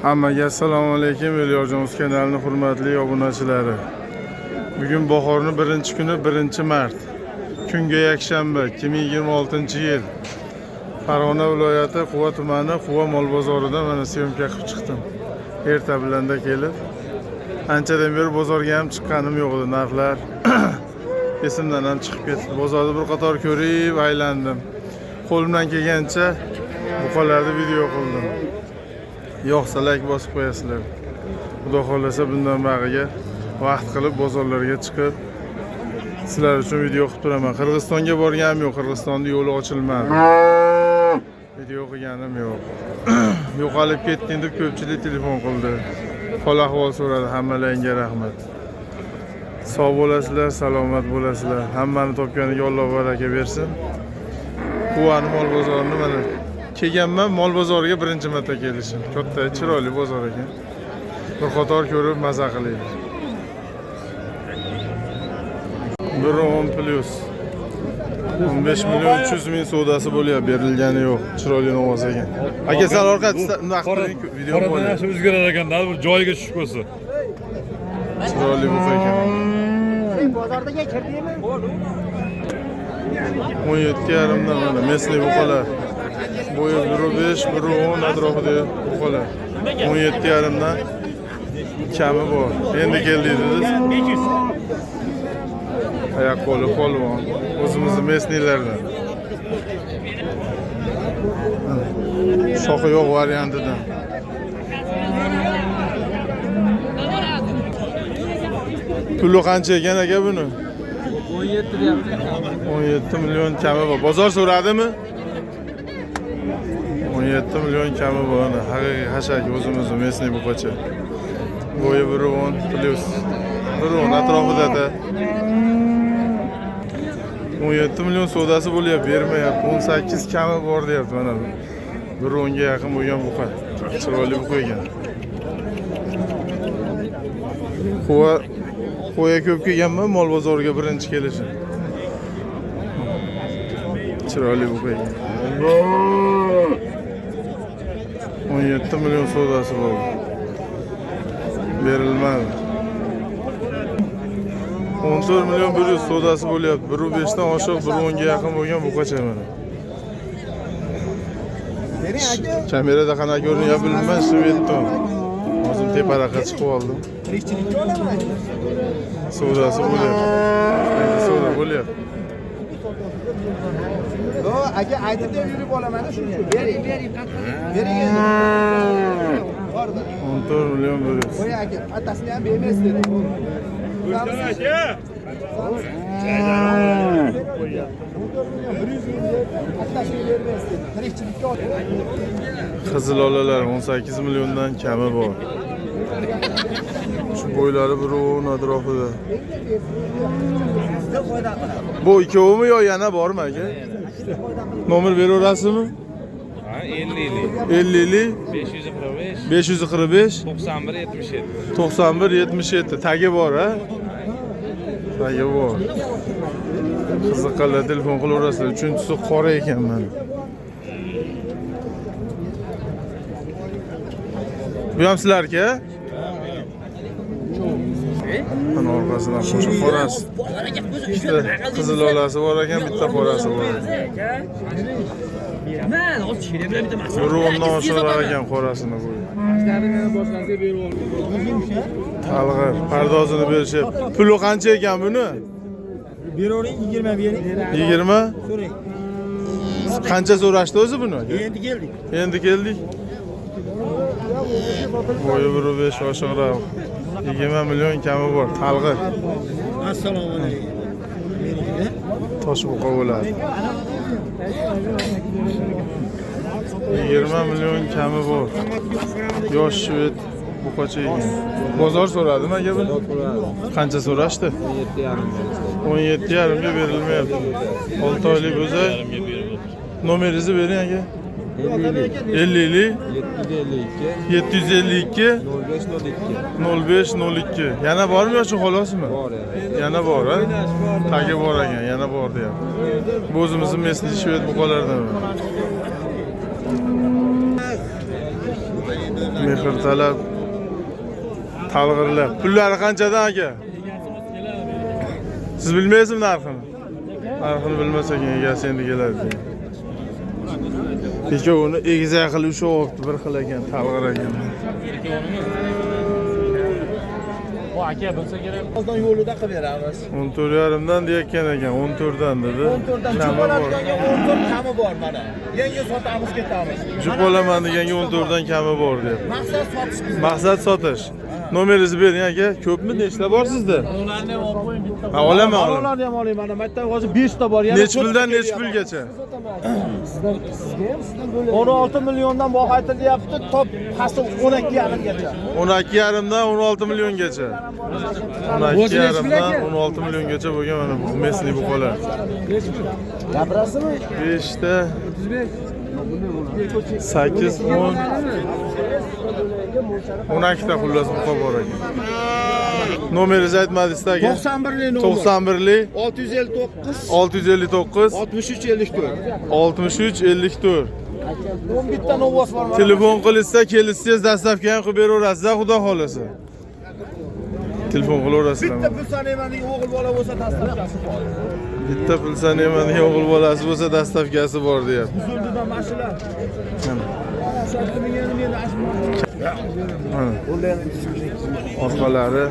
Hammaga assalomu alaykum. Yo'lyorjonuz kanalining hurmatli obunachilari. Bugun bahorning 1-kuni 1-mart. Kunga yakshanba 2026-yil. Farg'ona viloyati Quva tumani Quva mol bozoridan mana syomka qilib chiqdim. Erta bilanda kelib. Anchadan beri bozorga ham chiqqanim yo'q edi. Narxlar esimdan ham chiqib ketdi. Bozorda bir qator ko'rib aylandim. Qo'limdan kelgancha buqalarni video qildim. Yo'qsa like bosib qo'yasizlar. Xudo xolasa bundan bag'iga vaqt qilib bozorlarga chiqib sizlar uchun video qilib turaman. Qirg'izistonga borganim yo'q, Qirg'izistonda yo'li ochilmadi. Video qilganim yo'q. Yo'qolib ketding deb ko'pchilik telefon qildi. Hol ahvol so'radi. Hammalaringga rahmat. Sog' bo'lasizlar, salomat bo'lasizlar. Hammani topganiga Alloh baraka bersin. Quvani mol bozorini mana kelganman, mol bozoriga birinchi marta kelishim. Katta, chiroyli bozor ekan. Bir qator ko'rib maza qilaylik. 110 plus 15 million 300 ming savdosi bo'lyapti, berilgani yo'q. Chiroyli ovoz ekan. Aka sal orqa video qo'ying. Qora o'zgarar ekan-da, bir joyiga tushib qo'ysa. Chiroyli bu ekan. Bozorga kirdingmi? 17,5 dan mana mesli buqalar. Bo'yi 1.5, 1.10 atrofida buqalar. 17,5 dan kami bor. Endi keldi dedingiz. Ayak qo'li polvon. O'zimizning mesnilardan. Shoxi yo'q variantidan. Puli qancha ekan aka buni? 17 deyapti. 17 million kami bor. Bozor so'radimi? 17 million kami bor. Haqiqiy hashak o'zimizning mesni buqacha. Bo'yi 1.10 plus 1.10 atrofida-da. 17 million savdosi bo'lyapti, bermayapti. 18 kami bor deyapti mana bu. 1.10 ga yaqin bo'lgan buqa. Chiroyli buqa ekan. Qo'ya ko'p kelganman, mol bozoriga birinchi kelishim. Chiroyli buqa ekan. 17 million savdosi bor. Berilmadi. 14 million 100 savdosi bo'lyapti. 1.5 dan oshiq 1.10 ga yaqin bo'lgan buqacha mana. Kamerada qanaqa ko'rinyapti bilmayman, Shvedton. O'zim teparaqa chiqib oldim. Savdosi bo'lyapti. Endi savdo bo'lyapti. Aka aytib deb yurib olaman shuning uchun. Bering. Bering. 14 million 100. Qo'y aka, atasini ham bermaysiz dedi. Qizil olalar 18 milliondan kami bor. Şu bo'ylari 1.10 atrofida. Bu ikkovimi yo yana bormi aka? Nomer beraverasizmi? Ha, 50. 50 545 545 91 77. 91 77. Tagi bor ha? Tagi bor. Qiziqqanlar telefon qilaverasizlar. Uchinchisi qora ekan mana. Bu ham sizlarga? Mana orqasidan qo'shib qorasi. Ikkita qizil olasi bor ekan, bitta qorasi bor. Men o'z she'rim bilan bitta masala. Yo'rg'ondan oshiqroq ekan qorasini bu. Talg'ir, pardozini berishyapti. Puli qancha ekan buni? Beravering 20 bering. 20? So'rang. Qancha so'rashdi o'zi buni? Endi keldik. Endi keldik. Bo'yi 1.5 oshiqroq. 20 million kami bor, talg'ir. Assalomu alaykum. Tosh buqa bo'ladi. 20 million kami bor. Yosh shved buqacha ekan. Bozor so'radimi aka buni? Qancha so'rashdi? 17,5 ga berilmayapti. 6 oylik bo'lsa nomeringizni bering aka. 50 752 0502. Yana bormi yoki xolosmi? Bor yana bor ha? Tagi bor ekan, yana bor deyapti. Bu o'zimizning mesli shved buqalardan. Mehr talab. Talg'irlar. Pullari qanchadan aka? Siz bilmaysizmi narxini? Narxini bilmasak egasi endi keladi. Ikkovini egizak qilib ushlayapti, bir xil ekan, talg'ir ekan. Bu aka bo'lsa kerak. Ozdan yo'lida qilib beramiz. 14,5 dan deyotgan ekan, 14 dan dedi. 14 dan jubolatganga 14 kami bor mana. Yangi sotamiz ketamiz. Jup olaman deganga 14 dan kami bor deyapti. Maqsad sotish bizda. Maqsad sotish. Nomeringizni bering aka. Ko'pmi? Nechta bor sizda? Ularni olib qo'ying bitta. Ha, olaman, olaman. Ularni ham olayman. Mana bu yerda hozir 5 ta bor. Yana Nech puldan nech pulgacha? 16 milliondan bog' aytilyapti, top pasti 12,5gacha. 12,5 dan 16 milliongacha. 12,5 dan 16 milliongacha bo'lgan mana bu mesli bu qolar. Gapirasizmi? 5 ta 8 10 12 ta xullas bu bor ekan. Nomeringizni aytmadingiz aka? 91lik nomer. 91lik 659 659 63 54. 63 54. 11 ta novoz bor. Telefon qilsa kelsangiz dastavka ham qilib beraverasiz, xudo xolasa. Telefon qilaverasizlar. Bitta pul sanayman o'g'il bola bo'lsa dastavkasi bor. Bitta pul sanayman o'g'il bolasi bo'lsa dastavkasi bor deyapti. Zuldidan mashinlar. Mana. Mana. Orqalari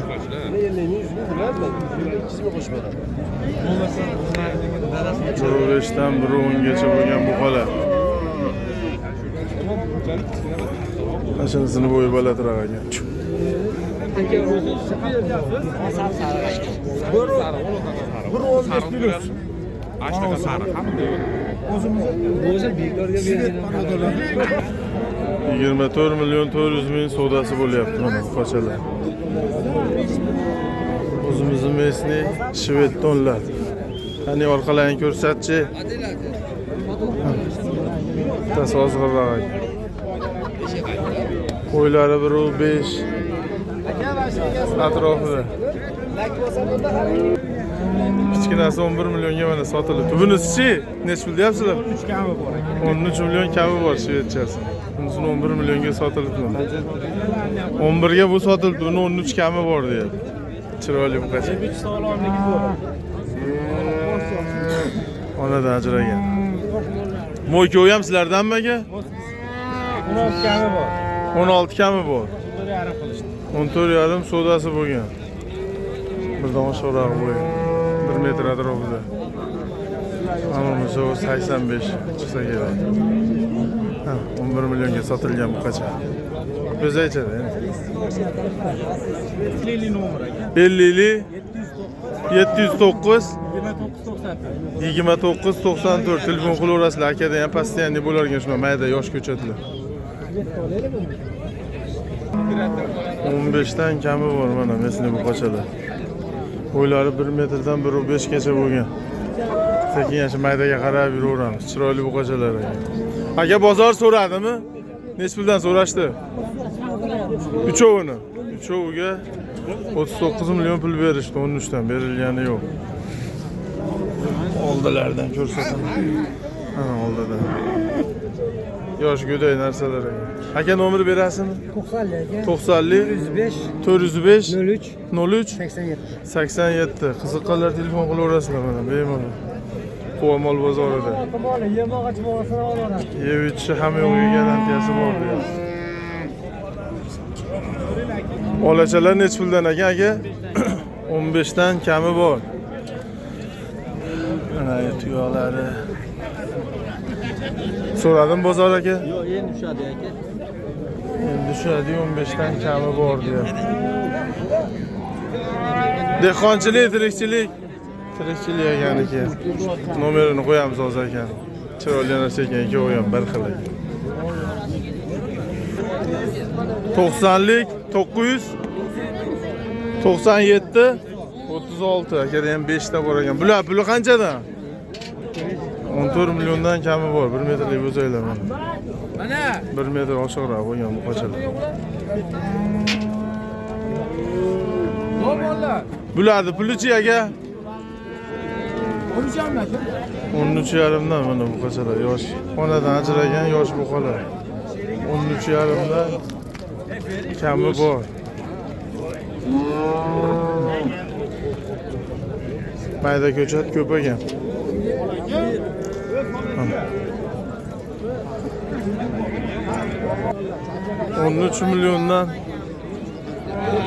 bir 5 dan 1 10gacha bo'lgan buqalar. Mashinasini bo'yi balandroq ekan. Bir 15 plus. Ashtaga sariq ham deydi. O'zi bekorga beradi. 24 milyon 400 ming savdosi bo'lyapti mana qochalar. O'zimizning mesli shvedtonlar. Qani orqalarini ko'rsatchi. Tasozg'irroq. Qo'ylari 1.5 atrofida. Kichkinasi 11 millionga mana sotildi. Bunisi-chi, nech pul deyapsizlar? 3 kami bor. 13 million kami bor shvedchasi. Bunisini 11 millionga sotildi. 11 ga bu sotildi, uni 13 kami bor deyapti. Chiroyli bu qacha. Sog'lomligi bor. Onadan ajragan. Mo'yko'y ham sizlardanmi aka? 16 kami bor. 16 kami bor. 1,5 qilishdi. 14,5 savdosi bo'lgan. Birdan sho'rog'i bo'lgan. 1 metr atrofida. Hammasi 85 chiqsa kerak. Ha, 11 millionga sotilgan bu qacha. O'zi aytadi endi. 50 nomer aka. 50 709 29 2994 telefon qilaverasizlar. Akada ham postoyanniy bo'larkan shuna mayda yosh ko'chatlar. 15 dan kami bor mana mesli bu qochalar. Bo'ylari 1 metrdan 1.5 gacha bo'lgan. Sekin yana maydaga qarab yuraveramiz. Chiroyli bu qochalar ekan. Aka bozor so'radimi? Nech puldan so'rashdi? Uchovini. Uchoviga 39 million pul berishdi, 13 dan berilgani yo'q. Oldilardan ko'rsataman. Ana oldida. Yosh go'day narsalar ekan. Aka nomeri berasizmi? 90 105 405 03 03 87. 87. Qiziqqanlar telefon qilaverasizlar mana bemalol. Qo'mol bozorida. Yemog'ich bo'lsa olaman. Yevichi ham yo'q garantiyasi bor deyapti. Olachalar nech puldan aka? 15 dan kami bor. Mana tuyoqlari. So'radim bozor aka? Yo'q, endi tushadi aka. Endi tushadi 15 dan kami bor deyapti. Dehqonchilik, tirikchilik ekaniki. Nomerini qo'yamiz hozir ekan. Chiroyli narsa ekan, ikkovi ham bir xil ekan. 90lik 900 97 36 akada ham 5 ta bor ekan. Bular puli qanchadan? 14 milliondan kami bor. 1 metrlik o'zaylar mana. Mana 1 metr oshiqroq bo'lgan bu qochalar. Bo'lmalar. Bularni pulichi aka? 13,5 dan mana bu qochalar yosh. Onadan ajragan yosh buqalar. 13,5 dan Kami bor. Mayda ko'chat ko'p ekan. 13 milyondan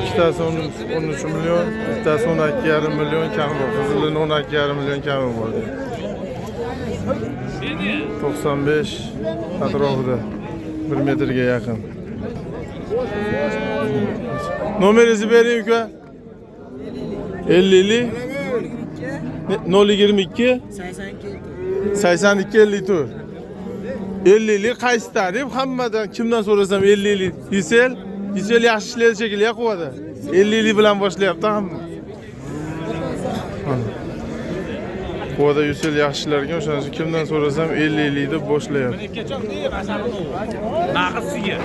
ikkitasi 13 milyon, bittasi 12,5 milyon kami bor. Qizilini 12,5 milyon kami bor. 95 atrofida 1 metrga yaqin. Nomeringizni bering uka. 50 022 82 54. 50 qaysi tarif? Hammadan kimdan so'rasam 50 Yisel yaxshi ishlaydi shekilli quvada. 50 bilan boshlayapti hamma. Quvada Yisel yaxshi ishlar ekan, o'shaning uchun kimdan so'rasam 50 deb boshlayapti. Naqsiga.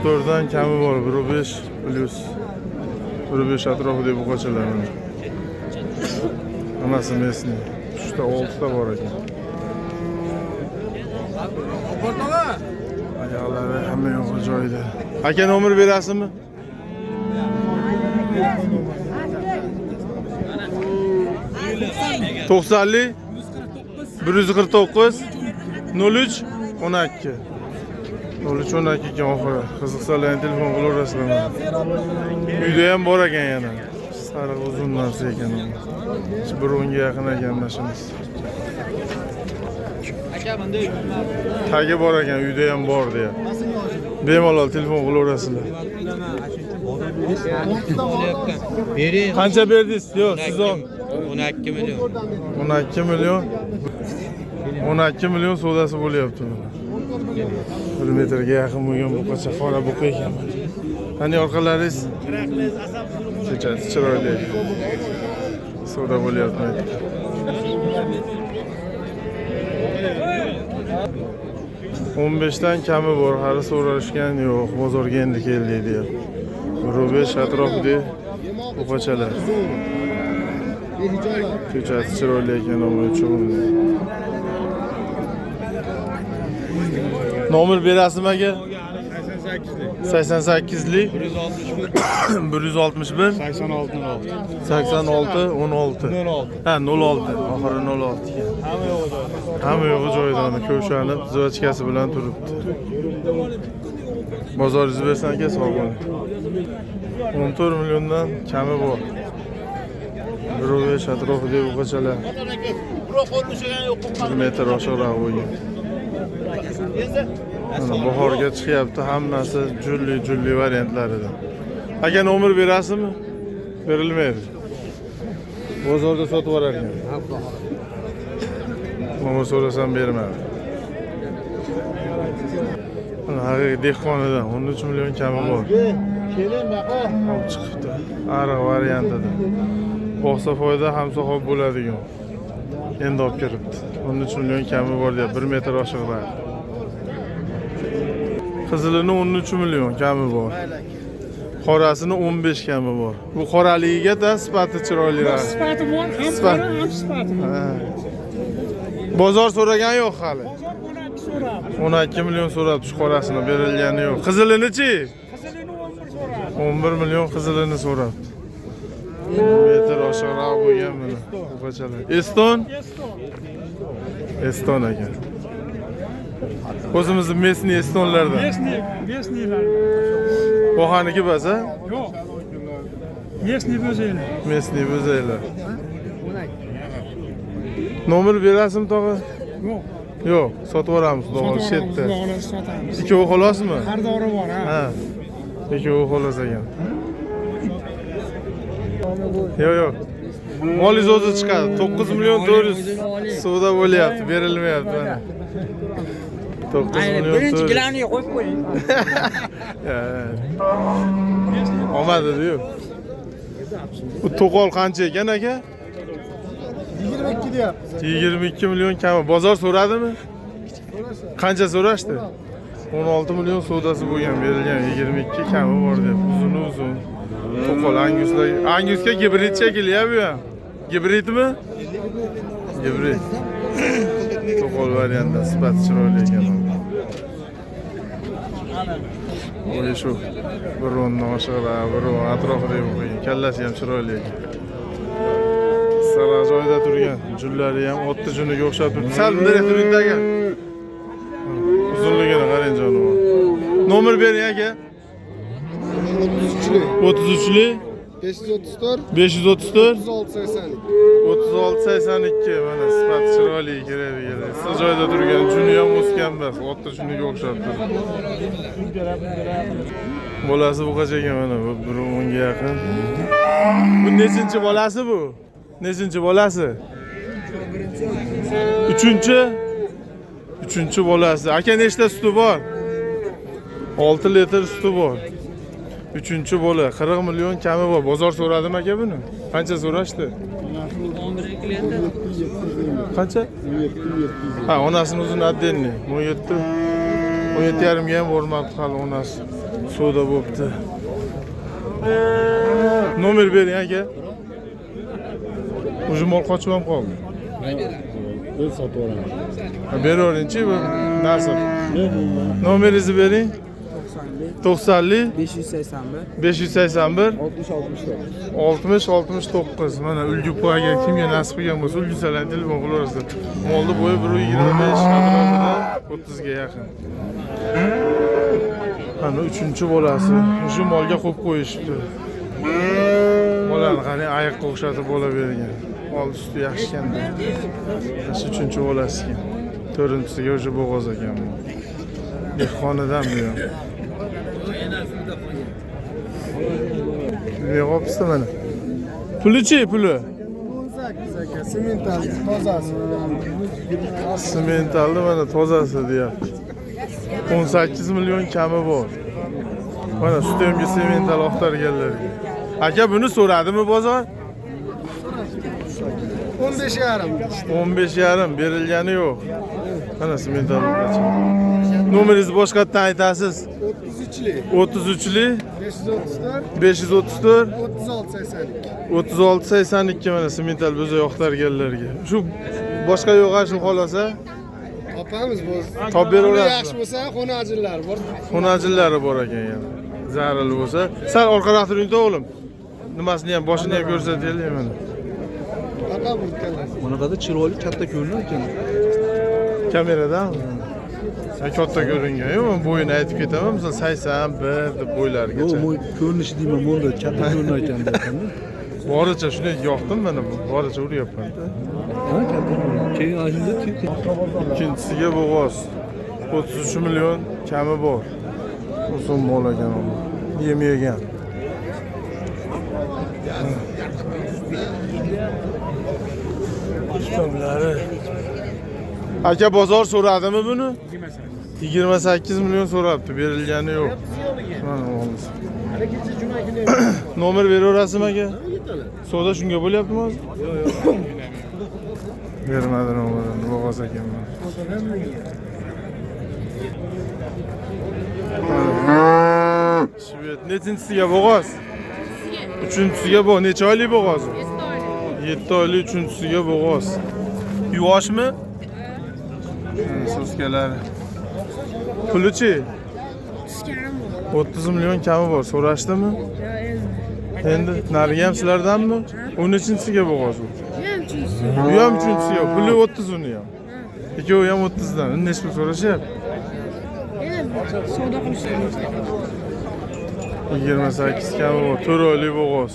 14 dan kami bor, 1.5 plus 1.5 atrofida buqachalar. Hammasi mesni. 3 ta 6 ta bor ekan. Ayollari hamma yo'q joyida. Aka nomer berasizmi? To'qsonli 149 03 12 0312 ekan oxiri. Qiziqsalar telefon qilaverasizlar. Uyda ham bor ekan yana. Sariq uzun narsa ekan. Bir o'nga yaqin ekan mashinasi. Tagi bor ekan, uyda ham bor deya. Bemalol telefon qilaverasizlar. Qancha berdingiz? Yo'q, siz 12 milyon. 12 milyon. 12 milyon savdosi bo'lyapti. 1 metrga yaqin bo'lgan buqacha qora buqa ekan. Qani orqalaringiz? Chiroyli. Savdo bo'lyapti. 15 dan kami bor, hali so'rashgan yo'q. Bozorga endi keldik deyapti. 1.5 atrofida buqachalar. Ko'chasi chiroyli ekan, o'shuning uchun. Nomer berasizmi aka? 88lik 161 86 16 ha 06 oxiri 06 ekan. Hamma yo'g'i joyida ko'shanib zivachkasi bilan turibdi. Bozoringizni bersan aka, sog' bo'ling. 14 milliondan kami bor. 1.5 atrofida buqachalar. 1 metr oshiqroq bo'lgan. Mana bahorga chiqyapti, hammasi julli variantlarida. Aka nomer berasizmi? Berilmaydi. Bozorda sotib olar ekan. Nomer so'rasam bermadi. Mana haqiqiy dehqonidan 13 million kami bor. Olib chiqibdi. Ariq variantida. Boqsa foyda ham so'xob bo'ladigan. Endi olib kiribdi. 13 million kami bor deb 1 metr oshiqroq. Qizilini 13 million kami bor. Qorasini 15 kami bor. Bu qoraligiga sifati chiroyliroq. Sifati bor, ham qora, ham sifati bor. Bozor so'ragan yo'q hali. Bozor 12 so'rab. 12 million so'rabdi, shu qorasini berilgani yo'q. Qizilini-chi? Qizilini 11 so'rab. 11 million qizilini so'rabdi. 1 metr oshiqroq bo'lgan mana buqachalar. Eston ekan. O'zimizning mesni estonlardan. Mesnilar. Bohaniki bas, ha? Yo'q. Mesni bo'zaylar. Mesni bo'zaylar. Nomer berasizmi tog'a? Yo'q. Yo'q, sotib yuboramiz, xudo shetda. Sotamiz. Ikkovi xolosmi? Xaridori bor, ha. Ha. Ikkovi xolos ekan. Yo'q. Molingiz o'zi chiqadi. 9 million 400 savdo bo'lyapti, berilmayapti mana. 9 million. Birinchi gilamni qo'yib qo'ying. Olmadi-yu. Bu to'qol qancha ekan aka? 22 deyapti. 22 million kami. Bozor so'radimi? Qancha so'rashdi? 16 million savdosi bo'lgan, berilgan. 22 kami bor deb. Uzun. To'qol Angusga gibrid shekilli bu ham. Gibridmi? Gibrid. To'qol variantda sifati chiroyli ekan. O'yi shu. Bir o'ndan oshiqroq, bir o'n atrofida qo'ygan. Kallasi ham chiroyli ekan. Sara joyida turgan. Jullari ham o'tni juniga o'xshab turibdi. Sal bunday turibdi aka. Uzunligini qarang jonivor. Nomer bering aka. 33li 534 534 3682. 3682 mana sifat chiroyli kerak. Siz joyida turgan juni ham o'sgan emas, o'tni juniga o'xshab turibdi. Bolasi bu qancha ekan mana bu 1 ga yaqin. Bu nechinchi bolasi bu? Nechinchi bolasi? 3-chi? 3-chi bolasi. Aka nechta suti bor? 6 litr suti bor. 3-chi bola 40 million kami bor. Bozor so'radimi aka buni? Qancha so'rashdi? 11 klienti. Qancha? 17. Ha, onasini o'zini отдельный. 17. 17,5 ga ham bormabdi hali onasi. Suvda bo'pti. Nomer bering aka. O'sha mol qochib ham qoldi. Ben sotib olaman. Beravering-chi bu nasib. Nomeringizni bering. 90li 581 581 60 69. 60 69. Mana ulgu qo'ygan kimga nasib qilgan bo'lsa ulgusalarni telefon qilaverasizlar. Molni bo'yi 125 atrofida 30 ga yaqin. Ana 3-chi bolasi. Shu molga qo'yib qo'yishibdi. Bolani qarang, ayiqqa o'xshatib bola bergan. Mol suti yaxshi ekanda. Shu 3-chi bolasi ekan. 4-chisiga o'sha bo'g'oz ekan bu. Dehqonidan bu ham. Ne yapıyorsun bana? Puluchi, pulu. 18 aka, semental tozasi. Sementalni mana tozasi deyapti. 18 million kami bor. Mana sutemga semental oqtarganlarga. Aka buni so'radimi bozor? 15,5. 15,5 berilgani yo'q. Mana semental qancha. Nomeringizni boshqatdan aytasiz. 33li 33li 534 534 3682. 3682 mana semental bo'za yoqtarganlarga. Shu boshqa yo'q shu xolasa Topamiz bu. top beraverasiz. Yaxshi bo'lsa xonajinlar bor. Xonajinlari bor ekan yana. Zararli bo'lsa, sal orqaroq turing-da o'g'lim. Nimasini ham boshini ham ko'rsataylik mana. Faqat burtganlar. Bunaqada chiroyli katta ko'rinar ekan. Kameradan katta ko'ringan. Yo'q, men bo'yini aytib ketaman. Misol 81 deb bo'ylarigacha. Ko'rinishi deyman, bunda katta ko'rinar ekan deyapman. Boricha shuni yoqdim mana bu. Boricha uryapman-da. Ha, katta ko'rinar. Keyin ajinda Ikkinchisiga bo'g'oz. 33 million kami bor. Uzun mol ekan u. Yem yegan. Tutamlari. Aka bozor so'radimi buni? 28 million so'rabdi, berilgani yo'q. Mana olamiz. Nomer beraverasizmi aka? Savdo shunga bo'lyaptimi hozir? Yo'q. Bermadi nomerini, bo'g'oz ekanman. Shvet nechinchisiga bo'g'oz? 3-chisiga bu necha oylik bo'g'oz? 7 oylik 3-chisiga bo'g'oz. Yuvoshmi? Suskalari. Puluchi? 30 million kami bor. So'rashdimi? Endi nariga ham sizlardanmi? 13-chisiga bo'g'oz u. Bu ham 3-chisiga, puli 30 uni ham. Ikkovi ham 30 dan. Necha pul so'rashyapti? Savdo qilishimiz. 28 kami bor. 4 oylik bo'g'oz.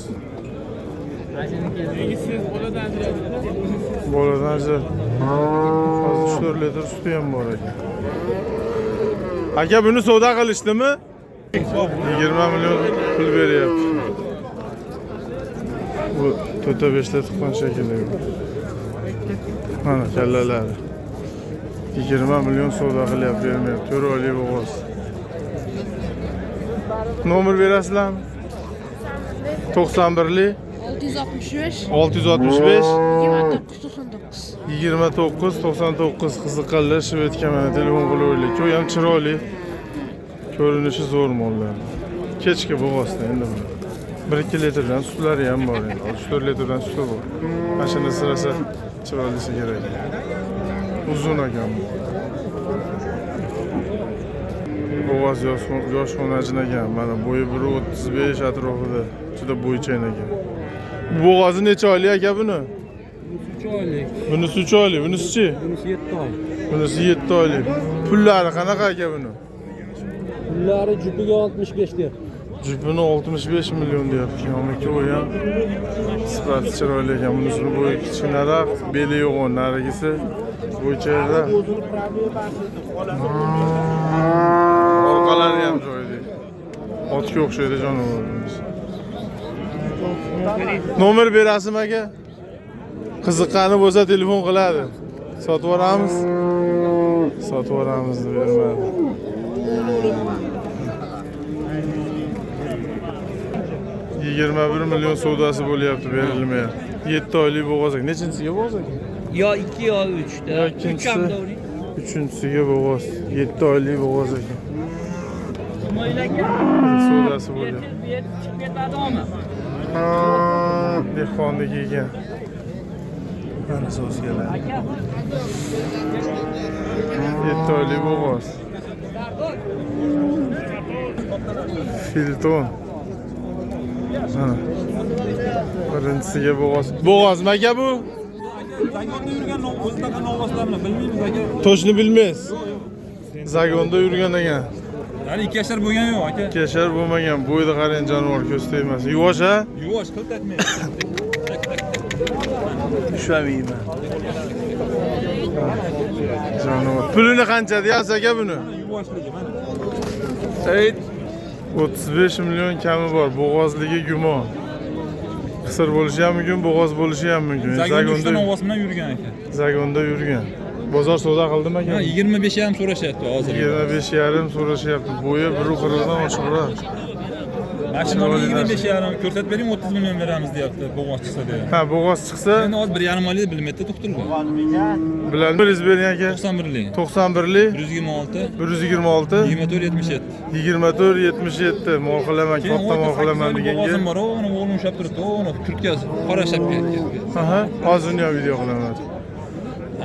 Boladan ajal. Hozir 4 litr suti ham bor ekan. Aka buni savdo qilishdimi? 20 million pul beryapti. Bu 4-5 ta tuqqan shekilli. Mana kallalari. 20 million savdo qilyapti, bermayapti. 4 oylik bo'g'oz. Nomer berasizlarmi? 91li 665 665 2999. 2999 qiziqqanlar Shvedga mana telefon qilaverlik. Ko'y ham chiroyli. Ko'rinishi zo'r mollar. Kechki bo'g'ozda endi bu. 1-2 litrdan sutlari ham bor endi. 3-4 litrdan suti bor. Mashina sirasa chiroylisi kerak. Uzun ekan bu. Bo'g'oz yosh xonajin ekan. Mana bo'yi 1.35 atrofida. Juda bo'ychayin ekan. Bu bo'g'ozi necha oylik aka buni? 3 oylik. Bunisi 3 oylik, bunisi-chi? Bunisi 7 oy. Bunisi 7 oylik. Pullari qanaqa aka buni? Pullari jupiga 65 deyapti. Jupini 65 million deyapti. Yoniki u ham sifati chiroyli ekan. Bunisini bo'yi kichkinaroq, beli yo'g'on, narigisi bo'ycharoq. Orqalari ham joyida. Otga o'xshaydi jonivorimiz. Nomer berasizmi aka? Qiziqqani bo'lsa telefon qiladi. Sotib yuboramiz. Sotib yuboramiz deb bermadi. $21 million savdosi bo'lyapti, berilmayapti. 7 oylik bo'g'oz ekan. Nechinchisiga bo'g'oz ekan? Yo 2 yo 3 da. Yo, ikkinchisi. Uchinchisiga bo'g'oz. 7 oylik bo'g'oz ekan. Savdosi bo'lyapti. Dehqonniki ekan. Mana so'zgalar. 7 oylik bo'g'oz. Filton. Mana. Birinchisiga bo'g'oz. Bo'g'ozmi aka bu? Zagonda yurgan o'zidaqa novvoslarni bilmaymiz aka. Toshni bilmaysiz. Zagonda yurgan ekan. Hali 2 yashar bo'lgan yo'q aka. Kashar bo'lmagan, bo'yida qarang jonivor ko'z tegmas. Yuvosh a? Yuvosh qil tatmaydi. Tushamayman. Jonivor. Pulini qancha deyapsiz aka buni? Yuvoshligi mana. 35 million kami bor. Bo'g'ozligi gumon. Qisir bo'lishi ham mumkin, bo'g'oz bo'lishi ham mumkin. Zagonda novvos bilan yurgan aka. Zagonda yurgan. Bozor savdo qildimi aka? 25 ham so'rashyapti hozir. 25,5 so'rashyapti. Bo'yi 1.40 dan oshiqroq. Maksimal 25 yarim ko'rsatib bering 30 million beramiz deyapti bo'g'oz chiqsa deya. Ha, bo'g'oz chiqsa, Endi hozir 1,5 oylik bilmaydi doktorlar. bilan biriz bering aka. 91lik. 91lik 126 126 24 77. 24 77 mol qilaman, katta mol qilaman deganga. Bo'g'ozim bor, uni o'g'lim ushlab turibdi, uni kurtkasi qora shapka. Aha, hozir ham video qilaman.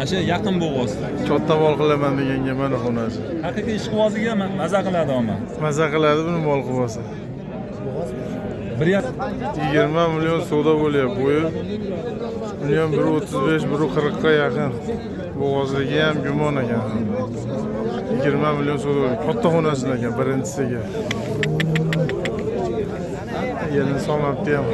Asha yaqin bo'g'oz. Katta mol qilaman deganga mana xonasi. Haqiqiy ishqiboziga maza qiladi ama. Maza qiladi buni mol qilib olsa. 20 million savdo bo'lyapti bo'yi. Buni ham 1.35 1.40 ga yaqin. Bo'g'ozligi ham gumon ekan. 20 million savdo bo'lyapti. Katta xonasi ekan birinchisiga. Yelni solmabdi ham.